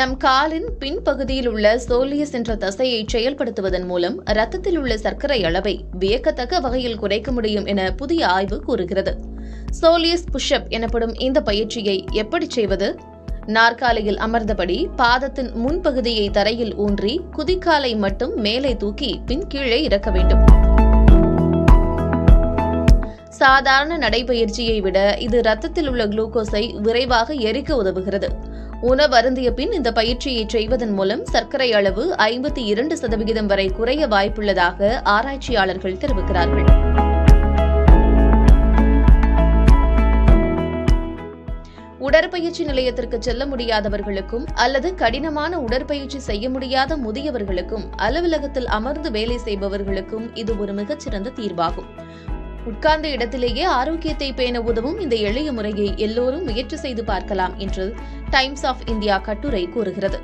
நம் காலின் பின்பகுதியில் உள்ள சோலியஸ் என்ற தசையை செயல்படுத்துவதன் மூலம் இரத்தத்தில் உள்ள சர்க்கரை அளவை வியக்கத்தக்க வகையில் குறைக்க முடியும் என புதிய ஆய்வு கூறுகிறது. சோலியஸ் புஷ்அப் எனப்படும் இந்த பயிற்சியை எப்படி செய்வது? நாற்காலியில் அமர்ந்தபடி பாதத்தின் முன்பகுதியை தரையில் ஊன்றி குதிக்காலை மட்டும் மேலே தூக்கி பின் கீழே இறக்க வேண்டும். சாதாரண நடைபயிற்சியை விட இது இரத்தத்தில் உள்ள குளுக்கோஸை விரைவாக எரிக்க உதவுகிறது. உணவு அருந்திய பின் இந்த பயிற்சியை செய்வதன் மூலம் சர்க்கரை அளவு 52% வரை குறைய வாய்ப்புள்ளதாக ஆராய்ச்சியாளர்கள் தெரிவிக்கிறார்கள். உடற்பயிற்சி நிலையத்திற்கு செல்ல முடியாதவர்களுக்கும் அல்லது கடினமான உடற்பயிற்சி செய்ய முடியாத முதியவர்களுக்கும் அலுவலகத்தில் அமர்ந்து வேலை செய்பவர்களுக்கும் இது ஒரு மிகச்சிறந்த தீர்வாகும். உட்கார்ந்த இடத்திலேயே ஆரோக்கியத்தை பேண உதவும் இந்த எளிய முறையை எல்லோரும் முயற்சி செய்து பார்க்கலாம் என்று டைம்ஸ் ஆஃப் இந்தியா கட்டுரை கூறுகிறது.